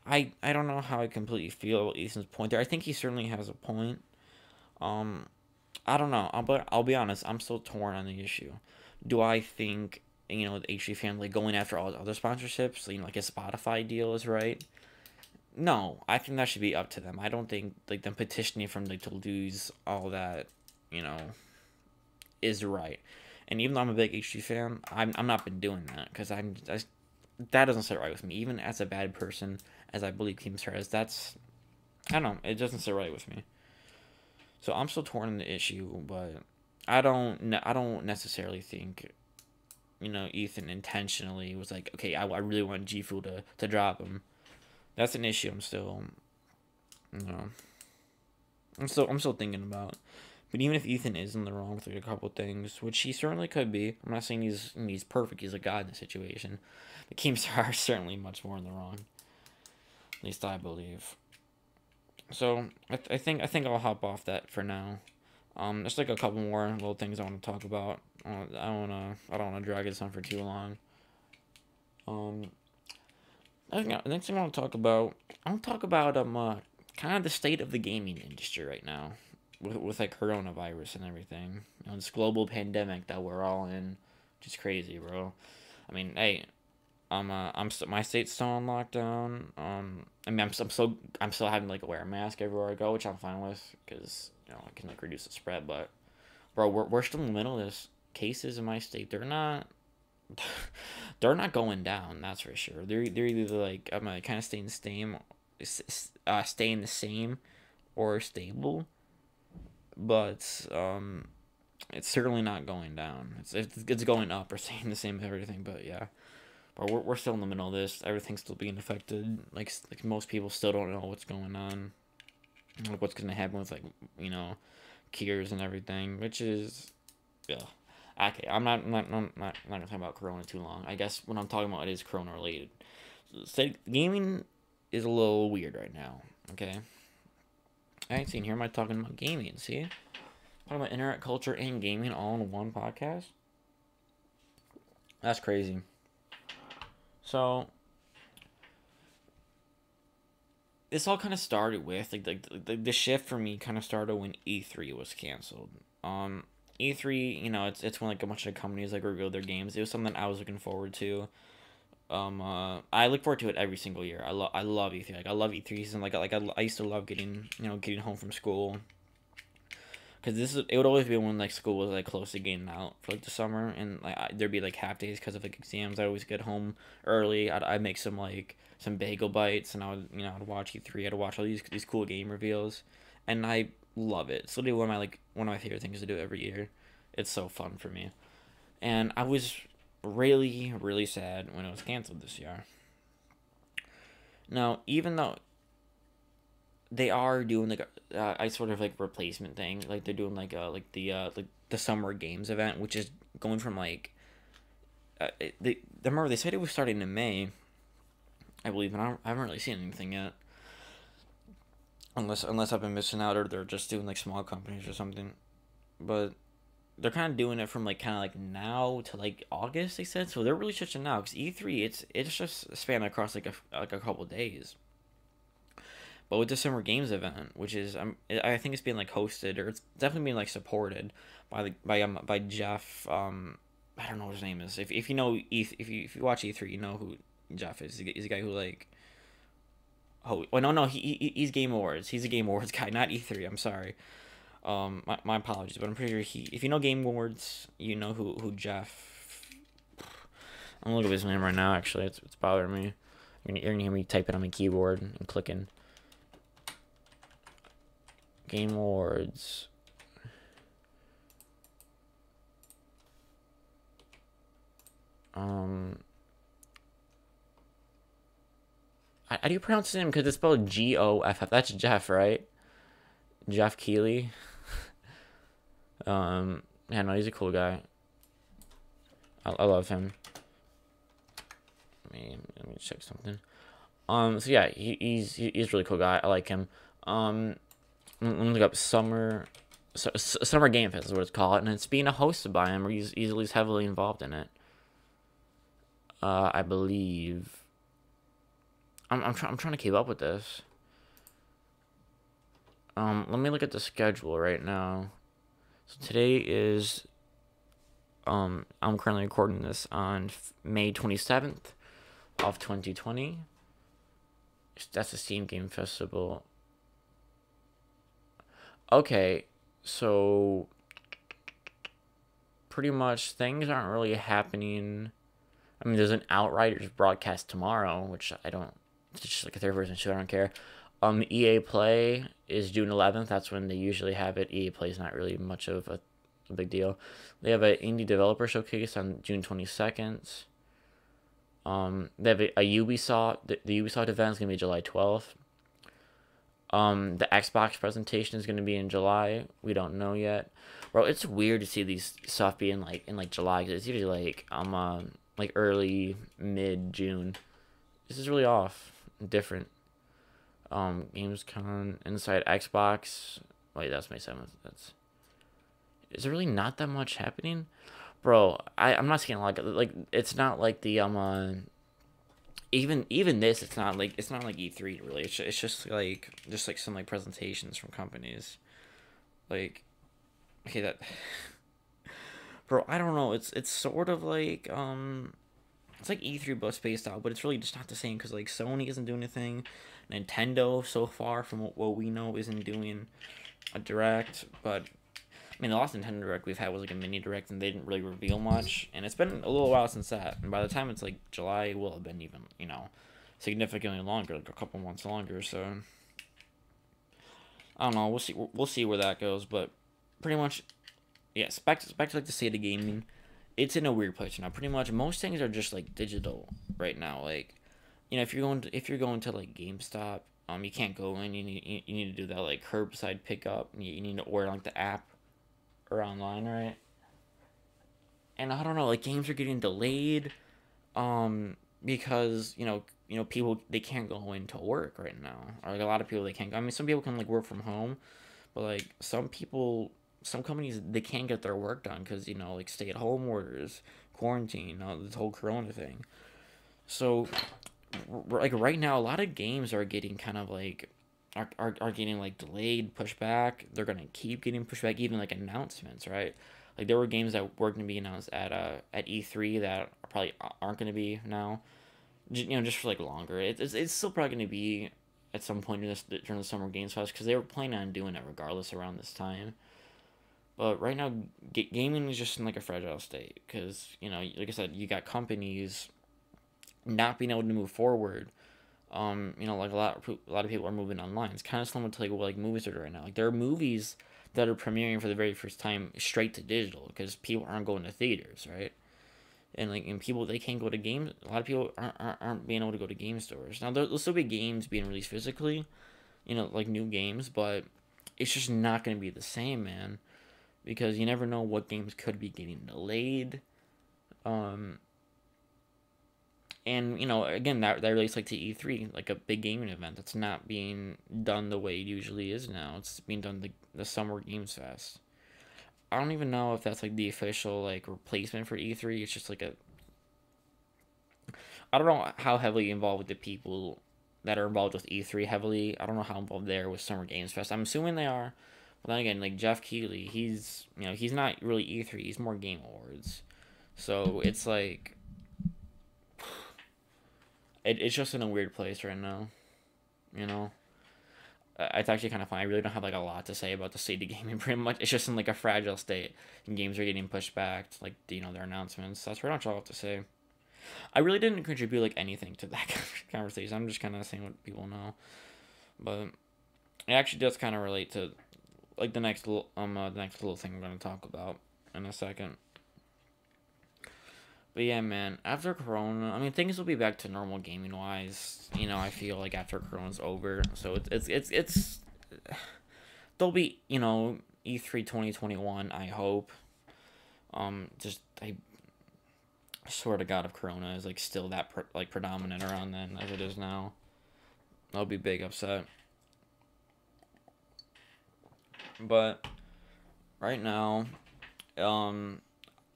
I don't know how I completely feel Ethan's point there. I think he certainly has a point. I don't know. I'll be honest. I'm still torn on the issue. Do I think, the HG family going after all the other sponsorships, like a Spotify deal, is right? No, I think that should be up to them. I don't think like them petitioning from like to lose all that, is right. And even though I'm a big HG fan, I'm not been doing that, because that doesn't sit right with me. Even as a bad person, as I believe Keemstar is, I don't know. It doesn't sit right with me. So I'm still torn on the issue, but I don't necessarily think, Ethan intentionally was like, okay, I really want G Fuel to drop him. That's an issue I'm still, I'm still thinking about. But even if Ethan is in the wrong with like a couple things, which he certainly could be, I'm not saying he's perfect. He's a god in the situation. The Keemstar are certainly much more in the wrong. At least I believe. So I think I'll hop off that for now. There's like a couple more little things I want to talk about. I don't wanna drag this on for too long. I think the next thing I want to talk about, kind of the state of the gaming industry right now, with like coronavirus and everything. This global pandemic that we're all in, just crazy, bro. I mean, hey, my state's still on lockdown. I mean, I'm still having like to wear a mask everywhere I go, which I'm fine with, because I can like reduce the spread. But bro, we're still in the middle of this. Cases in my state, they're not going down. That's for sure. They're either like kind of staying the same, or stable. But it's certainly not going down. It's going up or staying the same, everything. But yeah. But we're still in the middle of this. Everything's still being affected. Like most people still don't know what's going on. Like what's gonna happen with like cures and everything, which is yeah. Okay, I'm not gonna talk about Corona too long. I guess what I'm talking about is Corona related. So, gaming is a little weird right now. Okay. Alright, see, here am I talking about gaming, see? Talking about internet culture and gaming all in one podcast? That's crazy. So, this all kind of started with, the shift for me kind of started when E3 was canceled. E3, it's when, like, a bunch of companies, like, revealed their games. It was something I was looking forward to. I look forward to it every single year. I love E3. Like I love E3 season. I used to love getting home from school. Cause it would always be when like school was like close to getting out for like the summer, and like there'd be like half days because of like exams. I always get home early. I'd make some bagel bites, and I'd watch E3. I'd watch all these cool game reveals, and I love it. It's literally one of my favorite things to do every year. It's so fun for me, and I was really, really sad when it was canceled this year. Now, even though they are doing like a sort of like replacement thing, like they're doing like the summer games event, which is going from like remember they said it was starting in May, I believe, and I haven't really seen anything yet, unless I've been missing out or they're just doing like small companies or something, but they're kind of doing it from like kind of like now to like August. They said so they're really switching now because E3 it's just spanned across like a couple days. But with the Summer Games event, which is I think it's being like hosted or it's definitely being like supported by Jeff. I don't know what his name is. If you know if you watch E3, you know who Jeff is. He's a guy who like. Oh, well, no, he's Game Awards. He's a Game Awards guy, not E3. I'm sorry. My apologies, but I'm pretty sure if you know Game Awards, you know who Jeff. I'm gonna look up his name right now. Actually, it's bothering me. You're gonna hear me type it on my keyboard and clicking. Game Awards. How do you pronounce his name? Because it's spelled Goff. That's Jeff, right? Jeff Keighley. Yeah, no, he's a cool guy. I love him. Let me check something. So yeah, he's a really cool guy. I like him. Let me look up Summer Game Fest is what it's called, and it's being hosted by him, or he's heavily involved in it. I believe. I'm trying to keep up with this. Let me look at the schedule right now. So today is. I'm currently recording this on May 27th of 2020. That's the Steam Game Festival. Okay, so pretty much things aren't really happening. I mean, there's an Outriders broadcast tomorrow, which I don't. It's just like a third-person show. I don't care. EA Play is June 11th. That's when they usually have it. EA Play is not really much of a big deal. They have an indie developer showcase on June 22nd. They have a Ubisoft. The Ubisoft event is gonna be July 12th. The Xbox presentation is gonna be in July. We don't know yet. Bro, it's weird to see these stuff being like in like July because it's usually like early mid-June. This is really off, different. Gamescom inside Xbox. Wait, that's May 7th. Is there really not that much happening, bro? I'm not seeing like it's not like the even this it's not like E3 really. It's just like some like presentations from companies, like okay that. Bro, I don't know. It's sort of like it's like E3 but spaced out, but it's really just not the same because like Sony isn't doing anything, Nintendo so far from what we know isn't doing a direct. But I mean the last Nintendo direct we've had was like a mini direct and they didn't really reveal much, and it's been a little while since that. And by the time it's like July, it will have been even significantly longer, like a couple months longer. So I don't know. We'll see where that goes, but pretty much yes. Back to like the state of gaming. it's in a weird place now. Pretty much most things are just like digital right now. Like, if you're going to like GameStop, you can't go in. You need to do that like curbside pickup. You need to order like the app or online, right? And I don't know, like games are getting delayed, because people they can't go into work right now. Or like a lot of people they can't. I mean, some people can like work from home, but like some companies they can't get their work done because like stay at home orders, quarantine, this whole Corona thing. So like right now, a lot of games are getting kind of like are getting like delayed, pushed back. They're gonna keep getting pushed back, even like announcements, right? Like there were games that were gonna be announced at E3 that probably aren't gonna be now. Just for like longer. It's still probably gonna be at some point during the Summer Games Fest because they were planning on doing it regardless around this time. But right now, gaming is just in like a fragile state because like I said, you got companies not being able to move forward. Like a lot of people are moving online. It's kind of similar to like what like movies are doing right now. Like there are movies that are premiering for the very first time straight to digital because people aren't going to theaters, right? And people they can't go to games. A lot of people aren't being able to go to game stores now. There'll still be games being released physically, like new games, but it's just not going to be the same, man, because you never know what games could be getting delayed. Um, and again, that relates like to E3, like a big gaming event that's not being done the way it usually is now. It's being done the Summer Games Fest. I don't even know if that's like the official like replacement for E3. It's just like a I don't know how heavily involved with the people that are involved with E3 heavily. I don't know how involved they are with Summer Games Fest. I'm assuming they are. But then again, like Jeff Keighley, he's not really E3. He's more Game Awards. So it's like it's just in a weird place right now. You know, it's actually kind of fun. I really don't have like a lot to say about the state of gaming. Pretty much, it's just in like a fragile state, and games are getting pushed back. Like their announcements. That's pretty much all I have to say. I really didn't contribute like anything to that conversation. I'm just kind of saying what people know, but it actually does kind of relate to like the next little thing we're gonna talk about in a second. But yeah, man, after Corona, I mean things will be back to normal gaming wise. I feel like after Corona's over, so it's there'll be E3 2021. I hope. Just I swear to God, if Corona is like still that like predominant around then as it is now, I'll be big upset. But right now, um,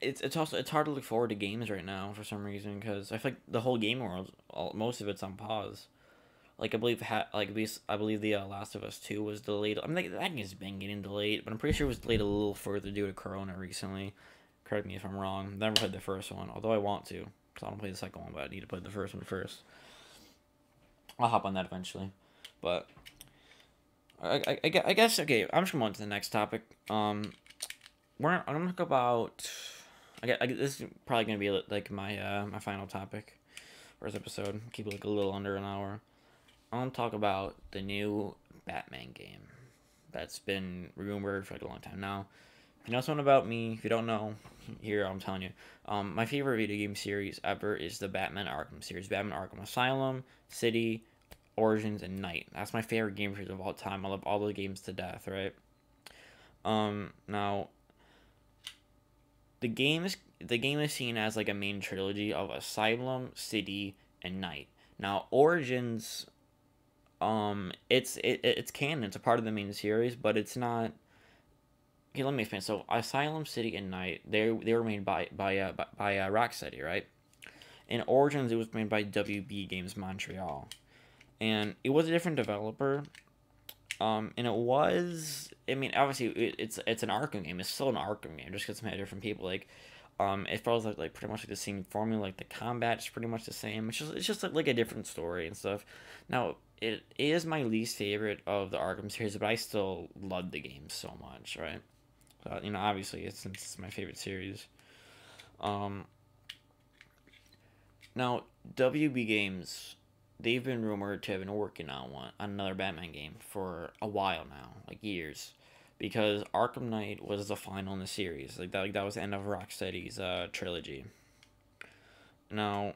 it's hard to look forward to games right now for some reason because I feel like the whole game world, most of it's on pause. Like I believe like at least I believe the Last of Us 2 was delayed. I mean like, that game's been getting delayed, but I'm pretty sure it was delayed a little further due to Corona recently. Correct me if I'm wrong. Never played the first one, although I want to because I want to play the second one, but I need to play the first one first. I'll hop on that eventually, but I guess okay. I'm just going on to the next topic. I'm gonna talk about. This is probably gonna be like my final topic for this episode. Keep it like a little under an hour. I want to talk about the new Batman game that's been rumored for like a long time now. If you know something about me, if you don't know, here I'm telling you. My favorite video game series ever is the Batman Arkham series. Batman Arkham Asylum, City, Origins, and Night. That's my favorite game series of all time. I love all the games to death, right? Now the game is seen as like a main trilogy of Asylum, City, and Night. Now Origins, it's canon. It's a part of the main series, but it's not. Okay, let me explain. So Asylum, City, and Night they were made by Rocksteady, right? In Origins, it was made by WB Games Montreal, and it was a different developer. And it was. I mean, obviously, it's an Arkham game. It's still an Arkham game, just because it's made by different people. Like, it follows like pretty much like the same formula. Like the combat is pretty much the same. It's just like a different story and stuff. Now, it is my least favorite of the Arkham series, but I still love the game so much, right? Obviously, since it's my favorite series. Um, Now WB Games, they've been rumored to have been working on another Batman game for a while now, like years. because Arkham Knight was the final in the series. Like that was the end of Rocksteady's trilogy. Now,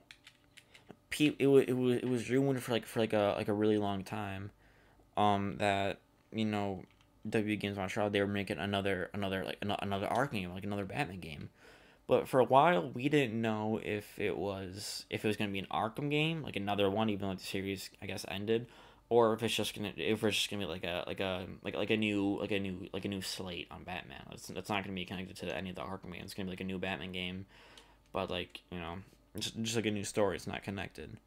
it was ruined for a really long time. That you know, W Games Montreal, they were making another Arkham game, like another Batman game. But for a while, we didn't know if it was gonna be an Arkham game, like another one, even though the series I guess ended, or if it's just gonna be like a new slate on Batman. It's not gonna be connected to any of the Arkham games. It's gonna be like a new Batman game, but just like a new story. It's not connected.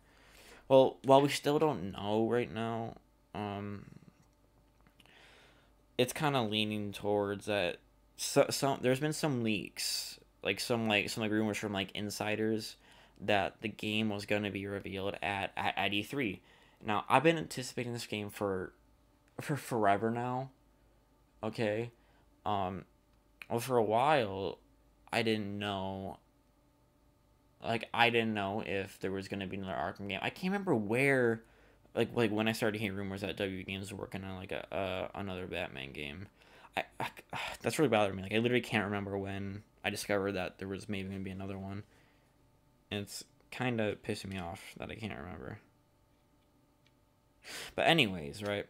Well, while we still don't know right now, um, it's kind of leaning towards that. Some there's been some leaks, like rumors from like insiders that the game was going to be revealed at E3. Now I've been anticipating this game for forever now. Okay, well for a while, I didn't know. I didn't know if there was going to be another Arkham game. I can't remember where. Like when I started hearing rumors that W Games was working on like a another Batman game. I that's really bothering me. Like I literally can't remember when I discovered that there was maybe gonna be another one. And it's kind of pissing me off that I can't remember. But anyways, right.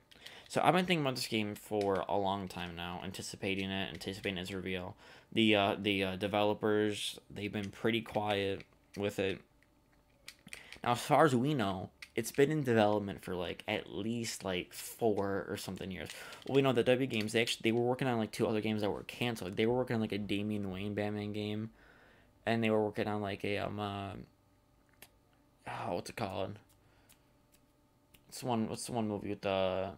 So I've been thinking about this game for a long time now, anticipating its reveal. The developers, they've been pretty quiet with it. Now, as far as we know, it's been in development for like at least like 4 or something years. Well, we know that W Games, they were working on like 2 other games that were canceled. Like, they were working on like a Damian Wayne Batman game, and they were working on like a what's it called? What's the one movie with the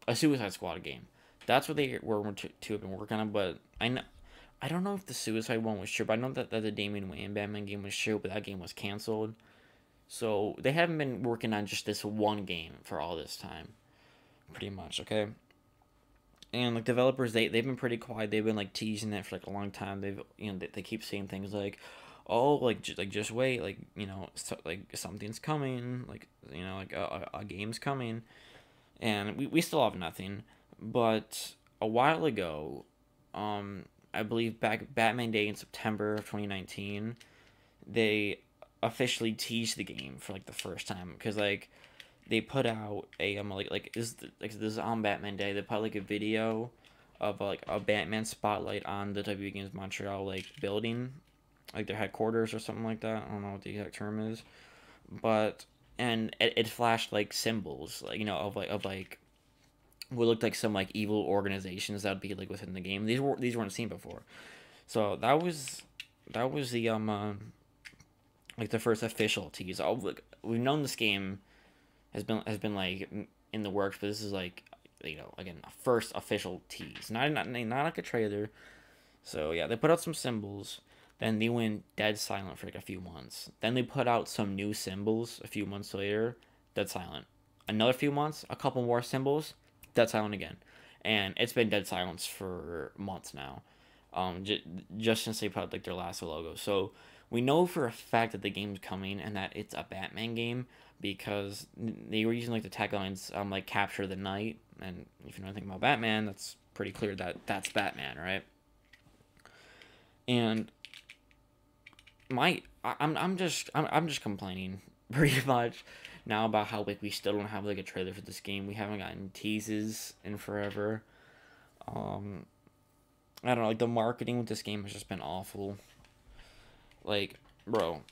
a Suicide Squad game? That's what they were to have been working on. But I don't know if the Suicide one was true, but I know that the Damian Wayne Batman game was true, but that game was canceled. So they haven't been working on just this one game for all this time, pretty much. Okay, and like developers, they've been pretty quiet. They've been like teasing it for like a long time. They keep saying things like, oh, just wait, like something's coming, like a game's coming, and we still have nothing. But a while ago, I believe back Batman Day in September of 2019, they officially teased the game for like the first time, because like they put out a this is on Batman Day. They put out, like a video of like a Batman spotlight on the W Games Montreal like building, like their headquarters or something like that. I don't know what the exact term is, but and it flashed like symbols, like of like what looked like some like evil organizations that would be like within the game. These weren't seen before, so that was the like the first official tease. Like, we've known this game has been like in the works, but this is like again a first official tease, not like a trailer. So yeah, they put out some symbols, then they went dead silent for like a few months. Then they put out some new symbols a few months later, dead silent. Another few months, a couple more symbols, dead silent again, and it's been dead silence for months now. Just since they put out like their last logo. So we know for a fact that the game's coming and that it's a Batman game, because they were using like the taglines like capture the night, and if you know anything about Batman, that's pretty clear that that's Batman, right? And I'm just complaining pretty much now about how like we still don't have like a trailer for this game. We haven't gotten teases in forever. um I don't know, like the marketing with this game has just been awful. Like, bro,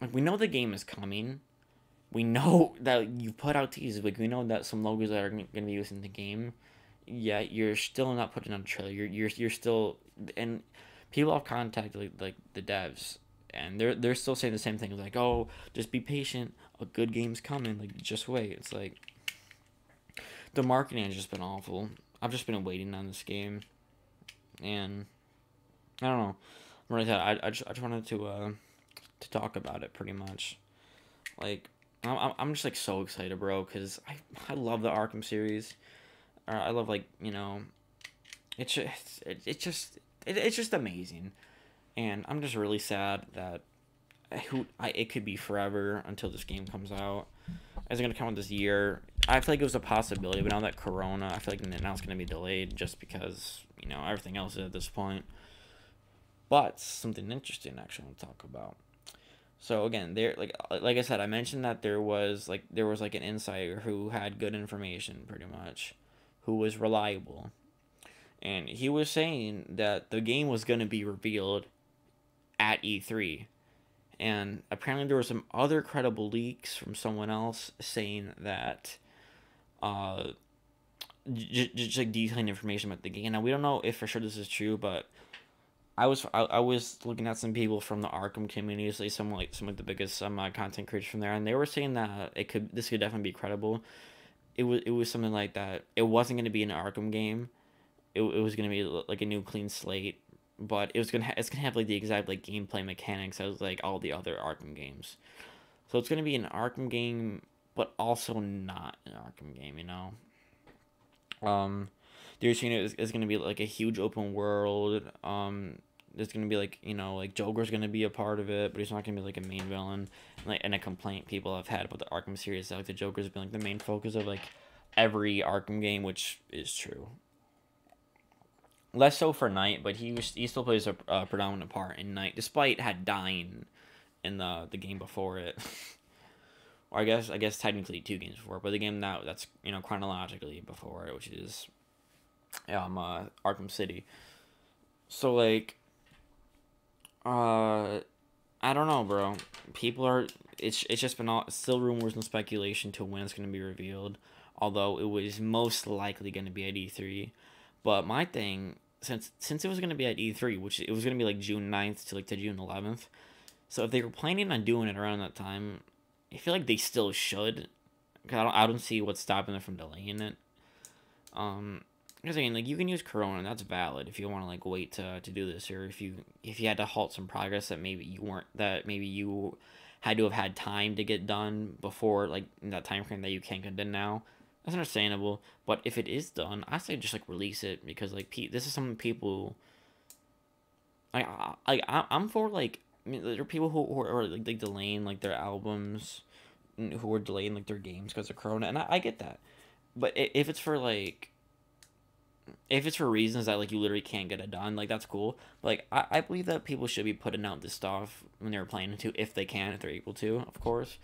like we know the game is coming. We know that you put out teasers. Like, we know that some logos that are gonna be used in the game. Yet you're still not putting on a trailer. You're still, and people have contacted like the devs, and they're still saying the same thing. Like, oh, just be patient. A good game's coming. Like, just wait. It's like the marketing has just been awful. I've just been waiting on this game, and I don't know. Right, I just wanted to talk about it pretty much. Like, I'm just like so excited, bro, because I love the Arkham series. I love, like, it's just amazing, and I'm just really sad that it could be forever until this game comes out. Is it gonna come out this year? I feel like it was a possibility, but now that Corona, I feel like now it's gonna be delayed just because everything else is at this point. But something interesting actually I want to talk about. So again, there like I said, I mentioned that there was like an insider who had good information, pretty much, who was reliable, and he was saying that the game was gonna be revealed at E3. And apparently there were some other credible leaks from someone else saying that uh just like detailing information about the game. Now we don't know if for sure this is true, but I was looking at some people from the Arkham community, so some of the biggest content creators from there, and they were saying that this could definitely be credible. It was something like that. It wasn't going to be an Arkham game. It was going to be like a new clean slate, but it's gonna have like the exact like gameplay mechanics as like all the other Arkham games. So it's gonna be an Arkham game, but also not an Arkham game. Um, they're saying it's gonna be like a huge open world. There's gonna be like Joker's gonna be a part of it, but he's not gonna be like a main villain. And a complaint people have had about the Arkham series, that like the Joker's been like the main focus of like every Arkham game, which is true. Less so for Knight, but he still plays a predominant part in Knight, despite had dying in the game before it. Or I guess technically 2 games before, but the game now that's chronologically before it, which is Arkham City. So like I don't know, bro. People are it's just been still rumors and speculation to when it's going to be revealed, although it was most likely going to be at E3. But my thing, since it was going to be at E3, which it was going to be like June 9th to June 11th. So if they were planning on doing it around that time, I feel like they still should. 'Cause I don't see what's stopping them from delaying it. Because I mean, like, you can use Corona, and that's valid if you want to like wait to do this, or if you had to halt some progress that maybe you had to have had time to get done before like in that time frame that you can't get done now. That's understandable. But if it is done, I say just like release it, because like this is something people I'm for. Like, I mean, there are people who are like delaying like their albums, who are delaying like their games because of Corona, and I get that. But if it's for reasons that like you literally can't get it done, like that's cool. But, like I believe that people should be putting out this stuff when they're planning to, if they can, if they're able to, of course,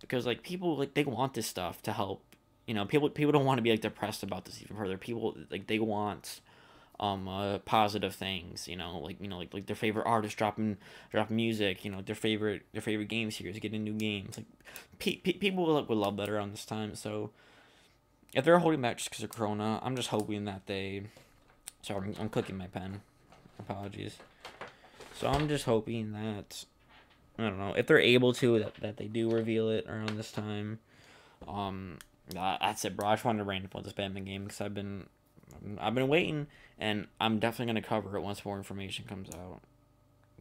because like people like they want this stuff to help. People don't want to be like depressed about this even further. People like they want positive things. Like their favorite artist dropping music. Their favorite game series getting new games. Like people would love that around this time. So if they're holding back just because of Corona, I'm just hoping that they. Sorry, I'm clicking my pen. Apologies. So I'm just hoping that, I don't know, if they're able to, that they do reveal it around this time. That's it, bro. I just wanted to rant about this Batman game because I've been waiting, and I'm definitely gonna cover it once more information comes out.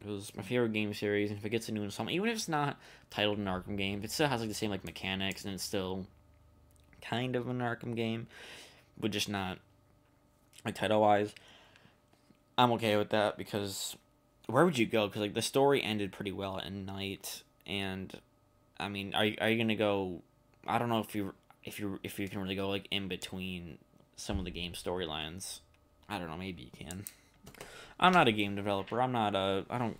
It was my favorite game series, and if it gets a new installment, even if it's not titled an Arkham game, it still has like the same like mechanics, and it's still kind of an Arkham game, but just not like title wise. I'm okay with that, because where would you go? Because like the story ended pretty well at night, and I mean, are you gonna go? I don't know if you can really go like in between some of the game storylines. I don't know. Maybe you can. I'm not a game developer. I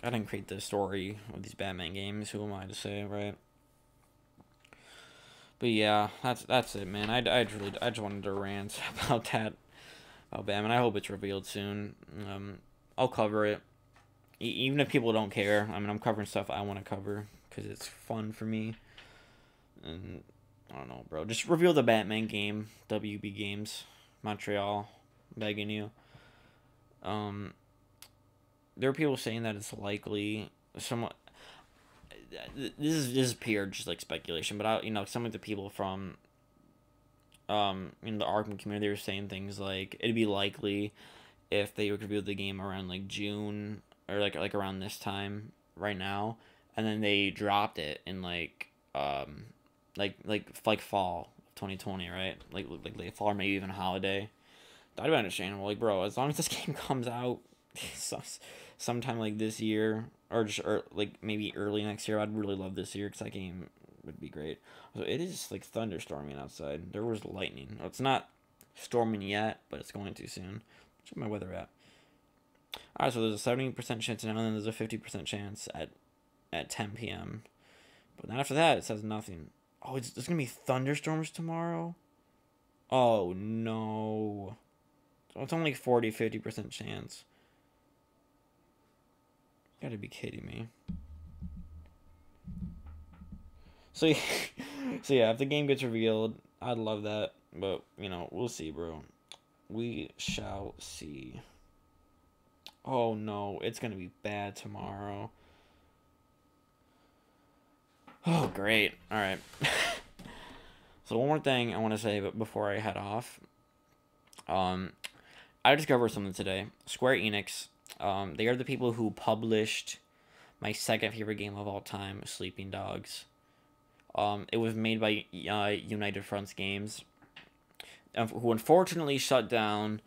didn't create the story of these Batman games. Who am I to say, right? But yeah, that's it, man. I just wanted to rant about that, about Batman. I hope it's revealed soon. I'll cover it, even if people don't care. I mean, I'm covering stuff I want to cover because it's fun for me. And I don't know, bro. Just reveal the Batman game. WB Games, Montreal, begging you. There are people saying that it's likely somewhat. This is pure just like speculation, but some of the people from in the Arkham community were saying things like it'd be likely if they would reveal the game around like June, or like around this time right now, and then they dropped it in like fall 2020, right? Like late fall, or maybe even holiday. That'd be understandable. Like, bro, as long as this game comes out sometime like this year, or like maybe early next year, I'd really love this year, because that game would be great. So it is like thunderstorming outside. There was lightning. It's not storming yet, but it's going to soon. What's my weather at? All right, so there's a 70% chance now, and then there's a 50% chance at 10 p.m. But then after that, it says nothing. Oh, there's gonna be thunderstorms tomorrow. Oh no! It's only 40-50% chance. You gotta be kidding me. So, so yeah, if the game gets revealed, I'd love that. But you know, we'll see, bro. We shall see. Oh no, it's gonna be bad tomorrow. Oh great. All right. So one more thing I want to say, but before I head off, I discovered something today. Square Enix, they are the people who published my second favorite game of all time, Sleeping Dogs. It was made by United Fronts Games, who unfortunately shut down,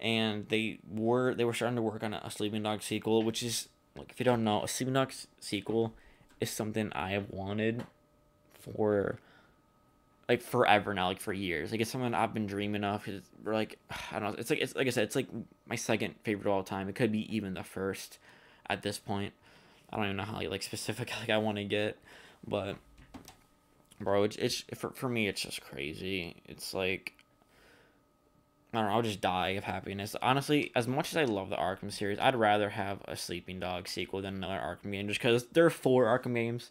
and they were starting to work on a Sleeping Dogs sequel, which is, like, if you don't know, a Sleeping Dogs sequel is something I have wanted for like forever now, like for years. Like it's something I've been dreaming of. Cause we're like, I don't know. It's like I said, it's like my second favorite of all time. It could be even the first at this point. I don't even know how like specific like I want to get, but bro, it's for me it's just crazy. It's like I don't know. I'll just die of happiness. Honestly, as much as I love the Arkham series, I'd rather have a Sleeping Dog sequel than another Arkham game, just because there are 4 Arkham games.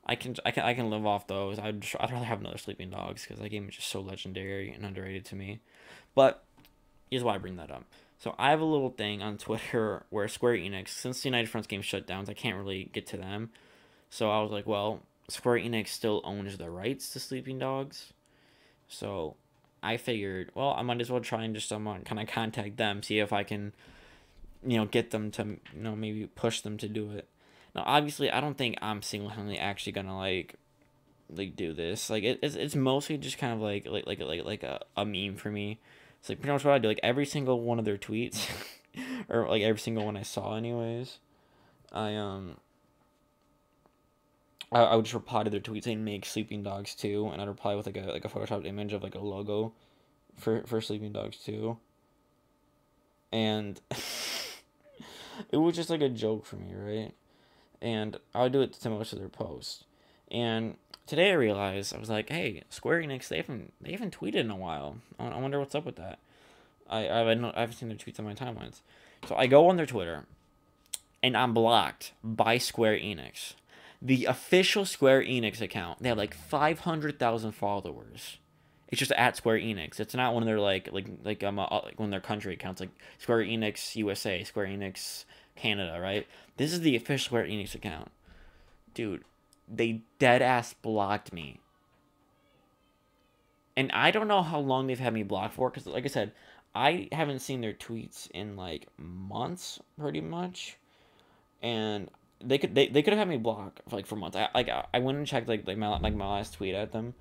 I can live off those. I'd rather have another Sleeping Dogs because that game is just so legendary and underrated to me. But here's why I bring that up. So I have a little thing on Twitter where Square Enix, since the United Fronts game shut down, I can't really get to them. So I was like, well, Square Enix still owns the rights to Sleeping Dogs. So I figured, well, I might as well try and just kind of contact them, see if I can, get them to, maybe push them to do it. Now, obviously, I don't think I'm single-handedly actually gonna like do this. Like it's mostly just kind of like a meme for me. It's like pretty much what I do. Like every single one of their tweets, or like every single one I saw, anyways. I would just reply to their tweets saying make Sleeping Dogs 2, and I'd reply with like a photoshopped image of like a logo for Sleeping Dogs 2, and it was just like a joke for me, right? And I would do it to most of their posts. And today I realized, I was like, hey, Square Enix, they haven't tweeted in a while. I wonder what's up with that. I haven't seen their tweets on my timelines. So I go on their Twitter, and I'm blocked by Square Enix. The official Square Enix account, they have like 500,000 followers. It's just at Square Enix. It's not one of their like one of their country accounts, like Square Enix USA, Square Enix Canada, right? This is the official Square Enix account. Dude, they dead ass blocked me. And I don't know how long they've had me blocked for, because like I said, I haven't seen their tweets in like months, pretty much. And they could have had me blocked for months. I went and checked my last tweet at them.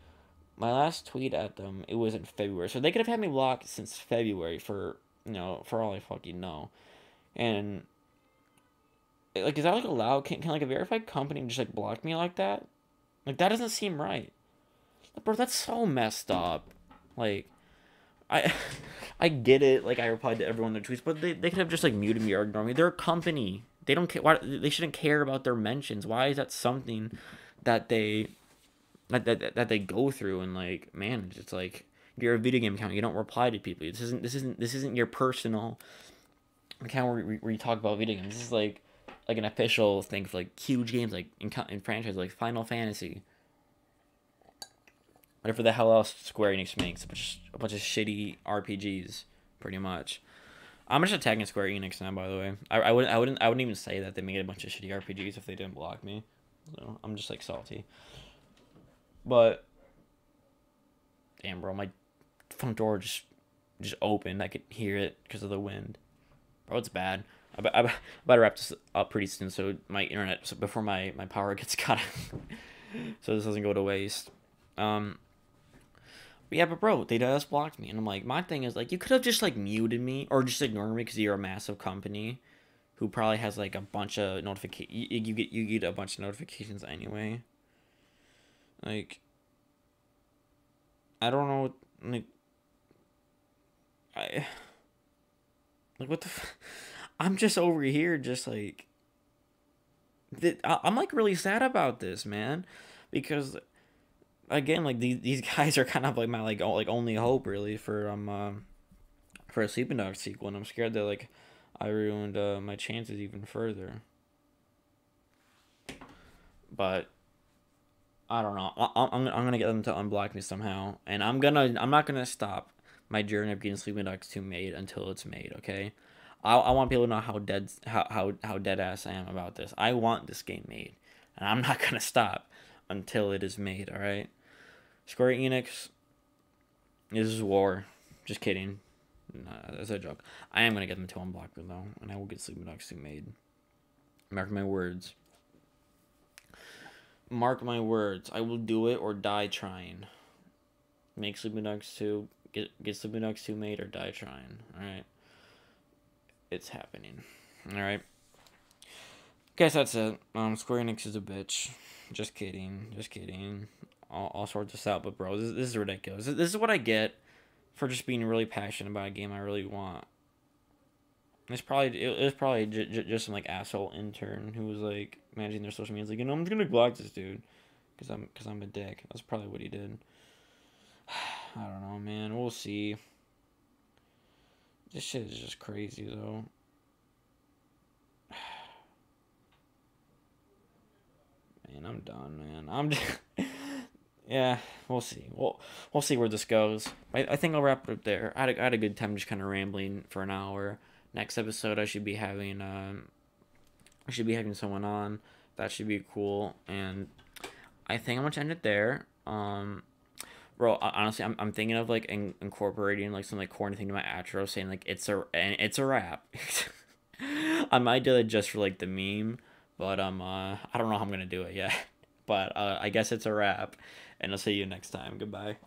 My last tweet at them, it was in February. So they could have had me blocked since February for all I fucking know. And like, is that like allowed? Can like a verified company just like block me like that? Like that doesn't seem right. Bro, that's so messed up. Like I I get it, like I replied to everyone in their tweets, but they could have just like muted me or ignored me. They're a company. They don't care. Why they shouldn't care about their mentions? Why is that something that they they go through and like manage? It's like you're a video game account. You don't reply to people. This isn't your personal account where you talk about video games. This is like an official thing for like huge games, like in franchises like Final Fantasy. Whatever the hell else Square Enix makes, a bunch of shitty RPGs, pretty much. I'm just attacking Square Enix now, by the way. I wouldn't even say that they made a bunch of shitty RPGs if they didn't block me. So I'm just like salty. But damn, bro, my front door just opened. I could hear it because of the wind. Bro, it's bad. I better wrap this up pretty soon, so my internet, so before my power gets cut, so this doesn't go to waste. But yeah, but bro, they just blocked me, and I'm like, my thing is like, you could have just like muted me or just ignored me because you're a massive company, who probably has like a bunch of you get a bunch of notifications anyway. Like, I don't know, like, I, like, what the I'm just over here just, like, I'm, like, really sad about this, man, because, again, like, these guys are kind of, like, my, like, only hope, really, for a Sleeping Dogs sequel, and I'm scared that, like, I ruined, my chances even further. But I don't know. I'm gonna get them to unblock me somehow, and I'm not gonna stop my journey of getting Sleeping Dogs 2 made until it's made. Okay, I want people to know how dead ass I am about this. I want this game made, and I'm not gonna stop until it is made. All right, Square Enix, this is war. Just kidding. Nah, that's a joke. I am gonna get them to unblock me though, and I will get Sleeping Dogs 2 made. Mark my words. Mark my words. I will do it or die trying. Make Sleeping Dogs 2. Get Sleeping Dogs 2 made or die trying. Alright? It's happening. Alright? Guess that's it. Square Enix is a bitch. Just kidding. Just kidding. I'll sort this out, but bro, this is ridiculous. This is what I get for just being really passionate about a game I really want. It was probably just some like asshole intern who was like managing their social media. Like, I'm just gonna block this dude because I'm a dick. That's probably what he did. I don't know, man. We'll see. This shit is just crazy though. Man, I'm done, man. I'm just yeah. We'll see. We'll see where this goes. I think I'll wrap it up there. I had a good time just kind of rambling for an hour. Next episode, I should be having someone on. That should be cool. And I think I'm gonna end it there. Bro, honestly, I'm thinking of like incorporating like some like corny thing to my outro, saying like it's a wrap. I might do it just for like the meme, but I don't know how I'm gonna do it yet. But I guess it's a wrap, and I'll see you next time. Goodbye.